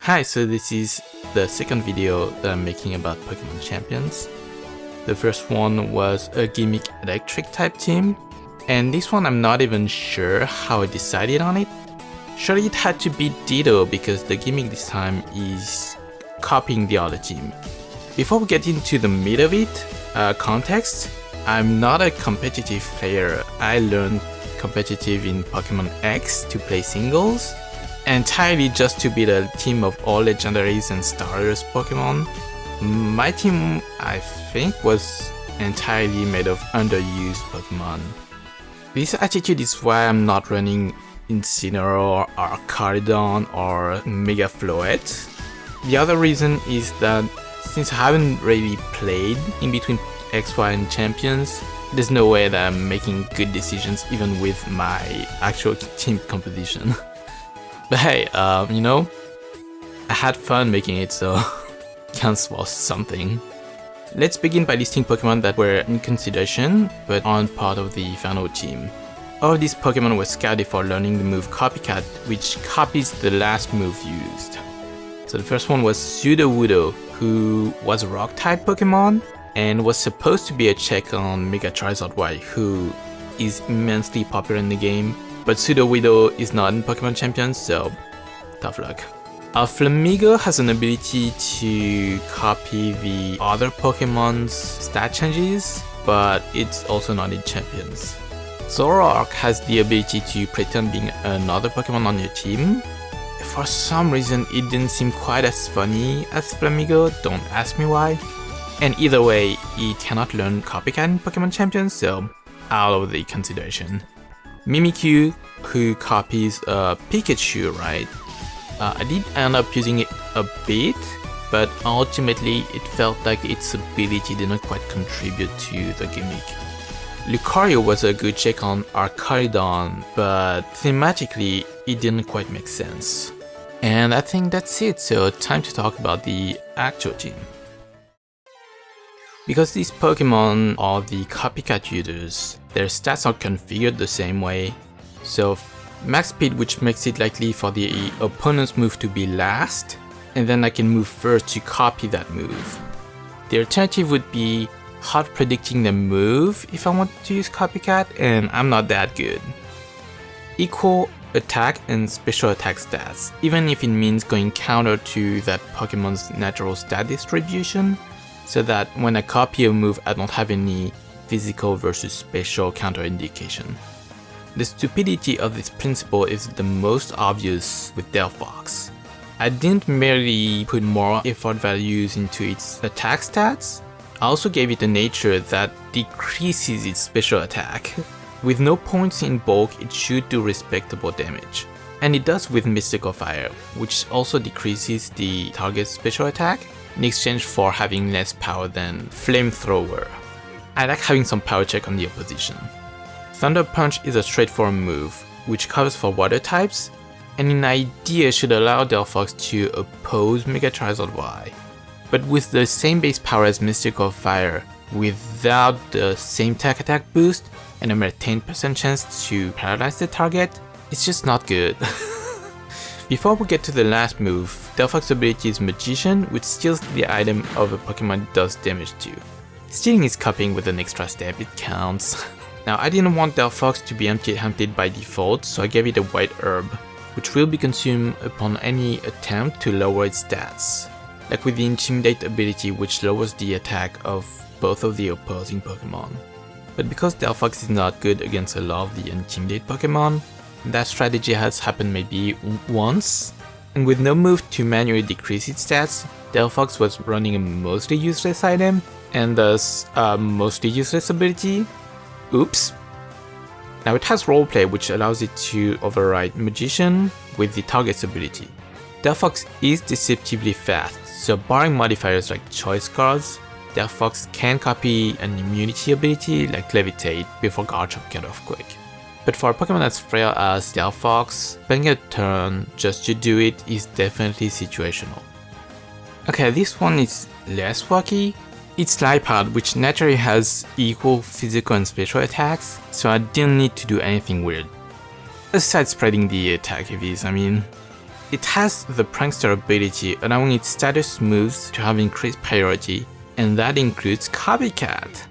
Hi, so this is the second video that I'm making about Pokémon Champions. The first one was a gimmick electric type team, and this one I'm not even sure how I decided on it. Surely it had to be Ditto because the gimmick this time is copying the other team. Before we get into the meat of it, context, I'm not a competitive player. I learned competitive in Pokémon X to play singles, entirely just to beat a team of all legendaries and starters Pokemon. My team, I think, was entirely made of underused Pokemon. This attitude is why I'm not running Incineroar or Caridon or Mega Floette. The other reason is that since I haven't really played in between XY and Champions, there's no way that I'm making good decisions even with my actual team composition. But hey, I had fun making it, so counts for something. Let's begin by listing Pokemon that were in consideration, but aren't part of the final team. All of these Pokemon were scouted for learning the move Copycat, which copies the last move used. So the first one was Sudowoodo, who was a Rock-type Pokemon, and was supposed to be a check on Mega Charizard Y, who is immensely popular in the game. But Sudowoodo is not in Pokémon Champions, so tough luck. Flamigo has an ability to copy the other Pokemon's stat changes, but it's also not in Champions. Zoroark has the ability to pretend being another Pokemon on your team. For some reason, it didn't seem quite as funny as Flamigo, don't ask me why. And either way, it cannot learn Copycat in Pokémon Champions, so out of the consideration. Mimikyu, who copies Pikachu, right? I did end up using it a bit, but ultimately it felt like its ability didn't quite contribute to the gimmick. Lucario was a good check on Arceus, but thematically it didn't quite make sense. And I think that's it, so time to talk about the actual team. Because these Pokemon are the copycat users, their stats are configured the same way. So max speed, which makes it likely for the opponent's move to be last, and then I can move first to copy that move. The alternative would be hard predicting the move if I want to use copycat, and I'm not that good. Equal attack and special attack stats, even if it means going counter to that Pokemon's natural stat distribution, so that when I copy a move I don't have any physical versus special counter indication. The stupidity of this principle is the most obvious with Delphox. I didn't merely put more effort values into its attack stats, I also gave it a nature that decreases its special attack. With no points in bulk, it should do respectable damage. And it does with Mystical Fire, which also decreases the target's special attack in exchange for having less power than Flamethrower. I like having some power check on the opposition. Thunder Punch is a straightforward move, which covers for water types, and in idea should allow Delphox to oppose Mega Charizard Y. But with the same base power as Mystical Fire, without the same tech attack boost, and a mere 10% chance to paralyze the target, it's just not good. Before we get to the last move, Delphox's ability is Magician, which steals the item of a Pokemon it does damage to. Stealing is copying with an extra step, it counts. Now I didn't want Delphox to be empty-handed by default, so I gave it a White Herb, which will be consumed upon any attempt to lower its stats, like with the Intimidate ability, which lowers the attack of both of the opposing Pokemon. But because Delphox is not good against a lot of the Intimidate Pokemon, that strategy has happened maybe once, and with no move to manually decrease its stats, Delphox was running a mostly useless item, and thus a mostly useless ability. Oops. Now it has Roleplay, which allows it to override Magician with the target's ability. Delphox is deceptively fast, so barring modifiers like choice cards, Delphox can copy an immunity ability like Levitate before Garchomp get off quick. But for a Pokemon as frail as Delphox, spending a turn just to do it is definitely situational. Okay, this one is less wacky. It's Liepard, which naturally has equal physical and special attacks, so I didn't need to do anything weird. Aside spreading the attack heavies, I mean. It has the Prankster ability, allowing its status moves to have increased priority, and that includes Copycat.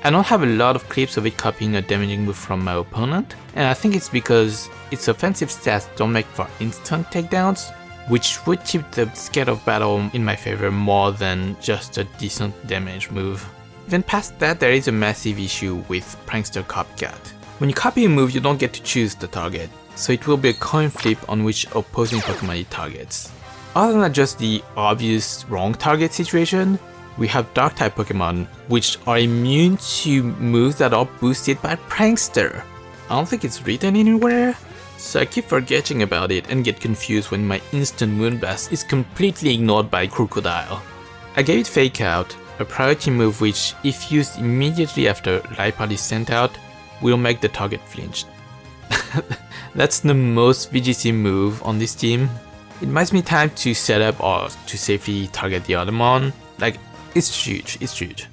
I don't have a lot of clips of it copying a damaging move from my opponent, and I think it's because its offensive stats don't make for instant takedowns, which would tip the scale of battle in my favor more than just a decent damage move. Even past that, there is a massive issue with Prankster Copycat. When you copy a move, you don't get to choose the target, so it will be a coin flip on which opposing Pokemon it targets. Other than just the obvious wrong target situation, we have Dark-type Pokemon, which are immune to moves that are boosted by Prankster. I don't think it's written anywhere, so I keep forgetting about it and get confused when my instant Moonblast is completely ignored by Crocodile. I gave it Fake Out, a priority move which, if used immediately after Liepard is sent out, will make the target flinch. That's the most VGC move on this team. It buys me time to set up or to safely target the other mon. Like, it's huge, it's huge.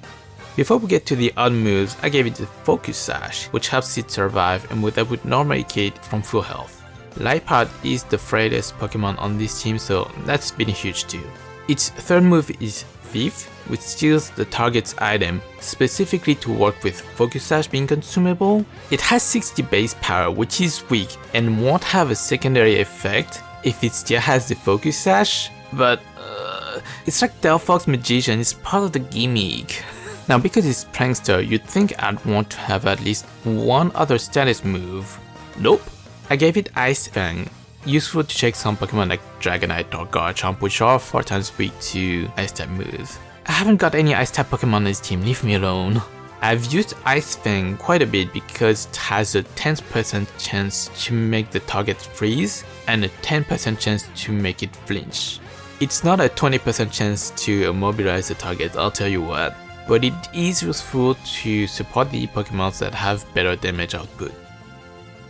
Before we get to the other moves, I gave it the Focus Sash, which helps it survive and that would normally kill it from full health. Liepard is the frailest Pokemon on this team, so that's been huge too. Its third move is Thief, which steals the target's item, specifically to work with Focus Sash being consumable. It has 60 base power, which is weak and won't have a secondary effect if it still has the Focus Sash, but it's like Delphox Magician, it's part of the gimmick. Now because it's Prankster, you'd think I'd want to have at least one other status move. Nope. I gave it Ice Fang, useful to check some Pokemon like Dragonite or Garchomp, which are 4 times weak to Ice-type moves. I haven't got any Ice-type Pokemon on this team, leave me alone. I've used Ice Fang quite a bit because it has a 10% chance to make the target freeze and a 10% chance to make it flinch. It's not a 20% chance to immobilize the target, I'll tell you what, but it is useful to support the Pokemons that have better damage output.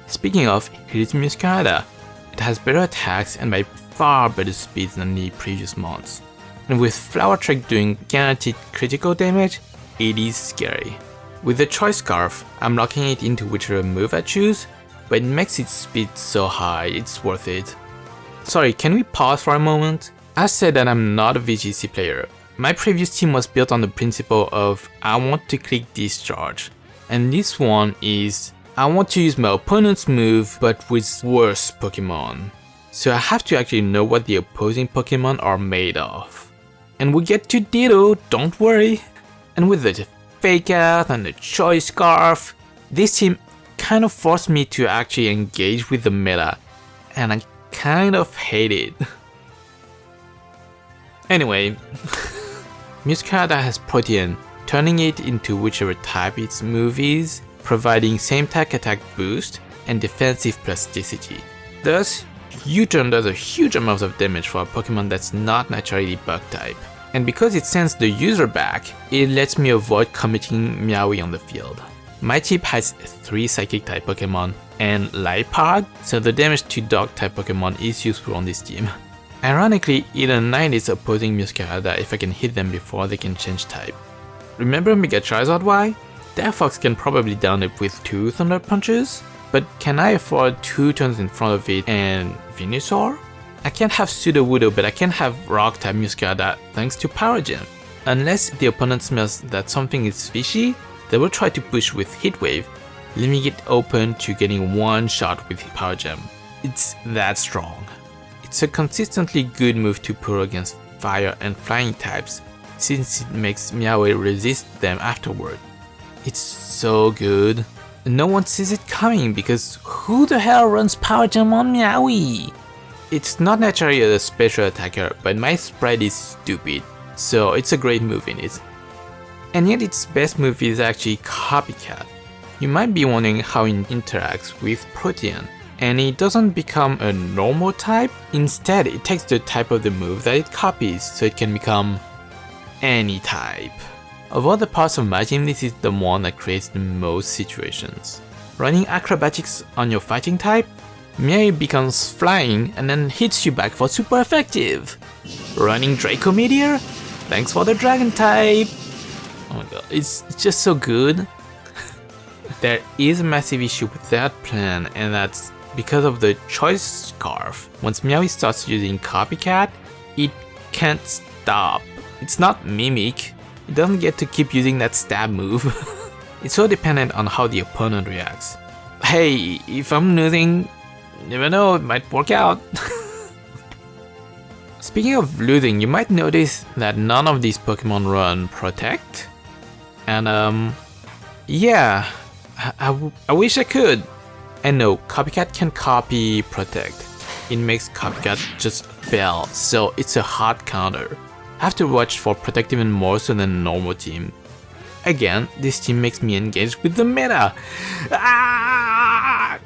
Speaking of, here's Muscarada. It has better attacks and by far better speed than the previous mons. And with Flower Trick doing guaranteed critical damage, it is scary. With the Choice Scarf, I'm locking it into whichever move I choose, but it makes its speed so high, it's worth it. Sorry, can we pause for a moment? I said that I'm not a VGC player. My previous team was built on the principle of I want to click Discharge, and this one is I want to use my opponent's move but with worse Pokemon. So I have to actually know what the opposing Pokemon are made of. And we get to Ditto, don't worry. And with the Fake Out and the Choice Scarf, this team kind of forced me to actually engage with the meta, and I kind of hate it. Anyway, Muscarada has Protean, turning it into whichever type its move is, providing same type attack boost and defensive plasticity. Thus, U-turn does a huge amount of damage for a Pokemon that's not naturally bug type. And because it sends the user back, it lets me avoid committing Meowth on the field. My team has 3 Psychic type Pokemon and Liepard, so the damage to Dog type Pokemon is useful on this team. Ironically, it annihilates opposing Muscarada if I can hit them before they can change type. Remember Mega Charizard Y? Delphox can probably down it with 2 Thunder Punches, but can I afford 2 turns in front of it and Venusaur? I can't have Sudowoodo, but I can have Rock type Muscarada thanks to Power Gem. Unless the opponent smells that something is fishy, they will try to push with Heat Wave, leaving it open to getting one shot with Power Gem. It's that strong. It's a consistently good move to pull against fire and flying types, since it makes Meowth resist them afterward. It's so good. No one sees it coming because who the hell runs Power Gem on Meowth? It's not naturally a special attacker, but my spread is stupid, so it's a great move in it. And yet its best move is actually Copycat. You might be wondering how it interacts with Protean, and it doesn't become a normal type, instead it takes the type of the move that it copies, so it can become any type. Of all the parts of my team, this is the one that creates the most situations. Running Acrobatics on your fighting type, Meowth becomes flying and then hits you back for super effective. Running Draco Meteor, thanks for the dragon type. Oh my god, it's just so good. There is a massive issue with that plan, and that's because of the choice scarf. Once Meowth starts using Copycat, it can't stop. It's not Mimic. It doesn't get to keep using that stab move. It's so dependent on how the opponent reacts. Hey, if I'm losing, never know, it might work out. Speaking of losing, you might notice that none of these Pokemon run Protect. And yeah, I wish I could. And no, Copycat can copy Protect. It makes Copycat just fail, so it's a hard counter. I have to watch for Protect even more so than a normal team. Again, this team makes me engage with the meta. Ah!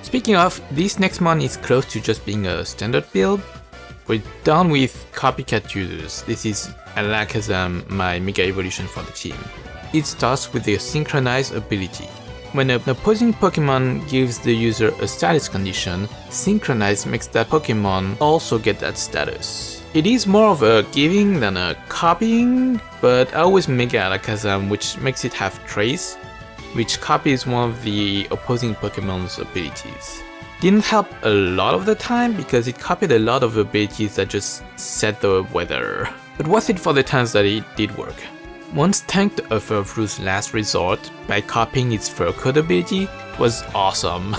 Speaking of, this next one is close to just being a standard build. We're done with Copycat users. This is Alakazam, my Mega Evolution for the team. It starts with the Synchronize ability. When an opposing Pokemon gives the user a status condition, Synchronize makes that Pokemon also get that status. It is more of a giving than a copying, but I always Mega Alakazam, which makes it have Trace, which copies one of the opposing Pokemon's abilities. Didn't help a lot of the time because it copied a lot of abilities that just set the weather, but worth it for the times that it did work. Once tanked a Furfru's last resort by copying its Fur Code ability, it was awesome.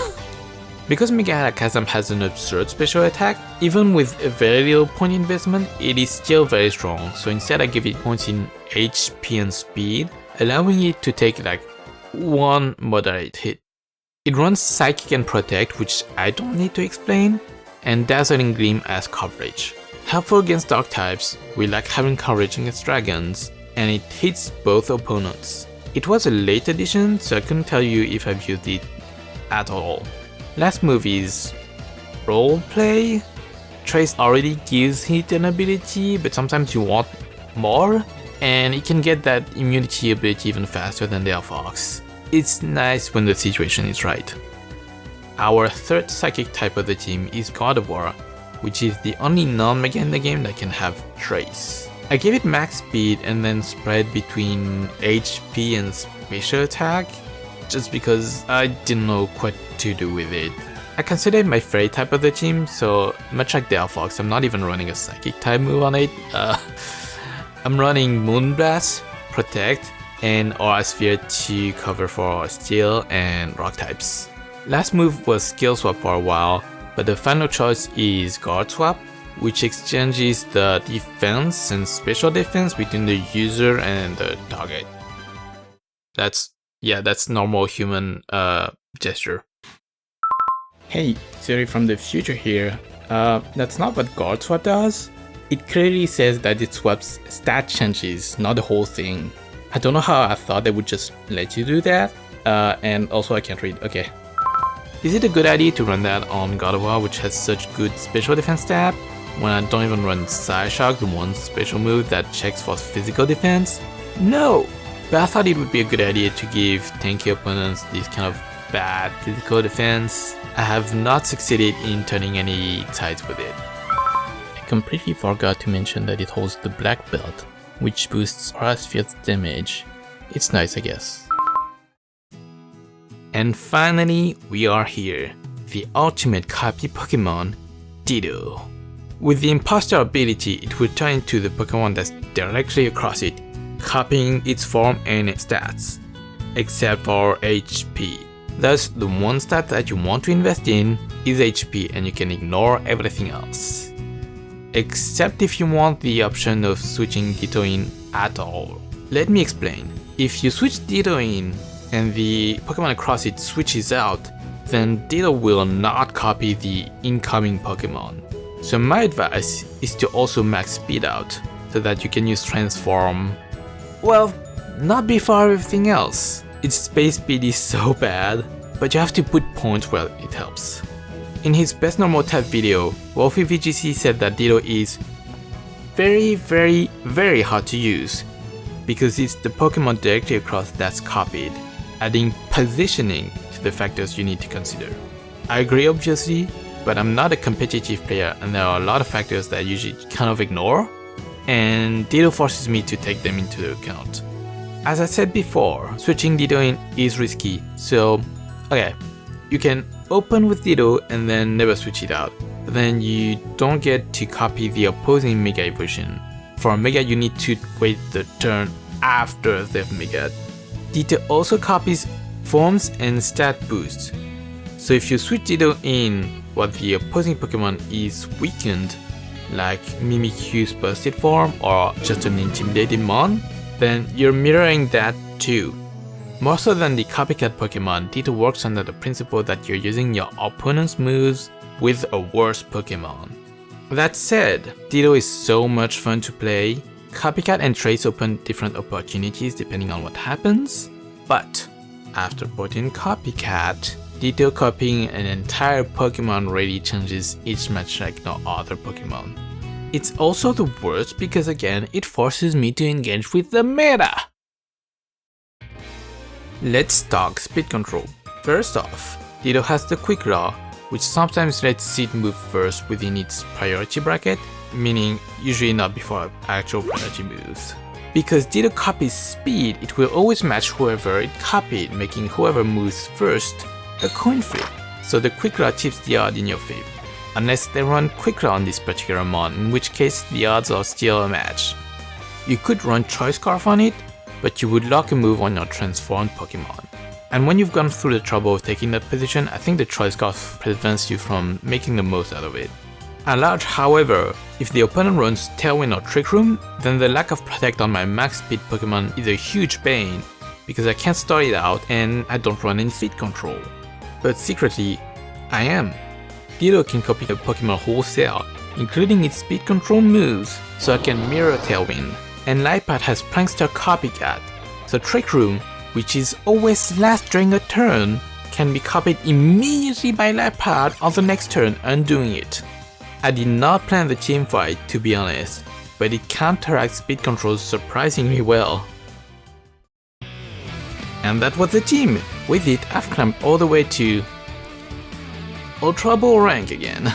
Because Mega Alakazam has an absurd special attack, even with a very little point investment, it is still very strong, so instead I give it points in HP and speed, allowing it to take like one moderate hit. It runs Psychic and Protect, which I don't need to explain, and Dazzling Gleam as coverage. Helpful against dark types, we like having coverage against dragons, and it hits both opponents. It was a late addition, so I couldn't tell you if I've used it at all. Last move is Roleplay. Trace already gives it an ability, but sometimes you want more, and it can get that immunity ability even faster than the Fox. It's nice when the situation is right. Our third psychic type of the team is Gardevoir, which is the only non-Mega in the game that can have Trace. I gave it max speed and then spread between HP and special attack, just because I didn't know what to do with it. I consider it my fairy type of the team, so much like the Alphox, I'm not even running a psychic type move on it. I'm running Moonblast, Protect, and Aura Sphere to cover for Steel and Rock types. Last move was Skill Swap for a while, but the final choice is Guard Swap, which exchanges the defense and special defense between the user and the target. That's normal human gesture. Hey, Siri from the future here. That's not what Guard Swap does. It clearly says that it swaps stat changes, not the whole thing. I don't know how I thought they would just let you do that. And also I can't read, okay. Is it a good idea to run that on Gardevoir, which has such good special defense stat, when I don't even run Psyshock, the one special move that checks for physical defense? No! But I thought it would be a good idea to give tanky opponents this kind of bad physical defense. I have not succeeded in turning any tides with it. I completely forgot to mention that it holds the black belt, which boosts Aura Sphere's damage. It's nice, I guess. And finally, we are here. The ultimate copy Pokemon, Ditto. With the Imposter ability, it will turn into the Pokemon that's directly across it, copying its form and its stats, except for HP. Thus, the one stat that you want to invest in is HP and you can ignore everything else. Except if you want the option of switching Ditto in at all. Let me explain. If you switch Ditto in and the Pokemon across it switches out, then Ditto will not copy the incoming Pokemon. So my advice is to also max speed out, so that you can use Transform. Well, not before everything else. Its space speed is so bad, but you have to put points where it helps. In his best normal type video, Wolfie VGC said that Ditto is very hard to use, because it's the Pokemon directly across that's copied, adding positioning to the factors you need to consider. I agree obviously, but I'm not a competitive player and there are a lot of factors that I usually kind of ignore, and Ditto forces me to take them into account. As I said before, switching Ditto in is risky, so Okay, you can open with Ditto and then never switch it out. But then you don't get to copy the opposing Mega Evolution. For a Mega, you need to wait the turn after they've Mega. Ditto also copies forms and stat boosts. So if you switch Ditto in while the opposing Pokemon is weakened, like Mimikyu's Busted form or just an intimidating mon, then you're mirroring that too. More so than the copycat Pokemon, Ditto works under the principle that you're using your opponent's moves with a worse Pokemon. That said, Ditto is so much fun to play. Copycat and Trace open different opportunities depending on what happens, but after putting Copycat, Ditto copying an entire Pokemon really changes each match like no other Pokemon. It's also the worst because again, it forces me to engage with the meta. Let's talk speed control. First off, Ditto has the Quick Draw, which sometimes lets it move first within its priority bracket, meaning usually not before actual priority moves. Because Ditto copies speed, it will always match whoever it copied, making whoever moves first a coin flip, so the Quick Draw tips the odd in your favor. Unless they run Quick Draw on this particular mon, in which case the odds are still a match. You could run Choice Scarf on it, but you would lock a move on your transformed Pokemon. And when you've gone through the trouble of taking that position, I think the Choice Scarf prevents you from making the most out of it. At large, however, if the opponent runs Tailwind or Trick Room, then the lack of Protect on my max speed Pokemon is a huge pain, because I can't start it out and I don't run any speed control. But secretly, I am. Ditto can copy a Pokemon wholesale, including its speed control moves, so I can mirror Tailwind. And Lightpad has Prankster Copycat, so Trick Room, which is always last during a turn, can be copied immediately by Lightpad on the next turn, undoing it. I did not plan the team fight, to be honest, but it counteracts speed controls surprisingly well. And that was the team. With it, I've climbed all the way to Ultra Ball rank again.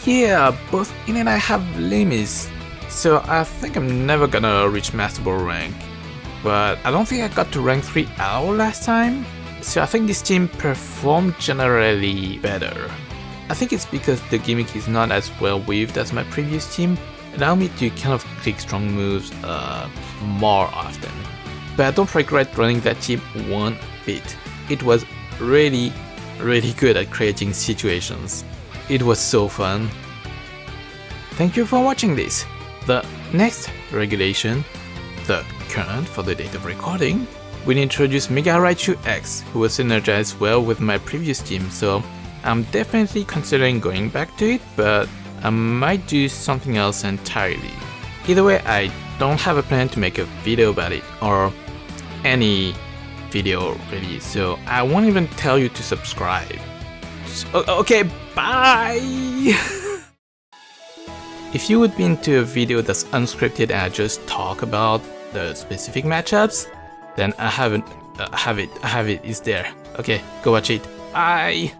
Yeah, both In and I have limits, so I think I'm never gonna reach Master Ball rank. But I don't think I got to rank 3 at all last time, so I think this team performed generally better. I think it's because the gimmick is not as well weaved as my previous team, allowing me to kind of click strong moves more often. But I don't regret running that team one bit. It was really good at creating situations. It was so fun. Thank you for watching this. The next regulation, the current for the date of recording, will introduce Mega Raichu X, who was synergized well with my previous team, so I'm definitely considering going back to it, but I might do something else entirely. Either way, I don't have a plan to make a video about it, or any video really, so I won't even tell you to subscribe. Okay, bye! If you would be into a video that's unscripted and I just talk about the specific matchups, then I have it, it's there. Okay, go watch it. Bye!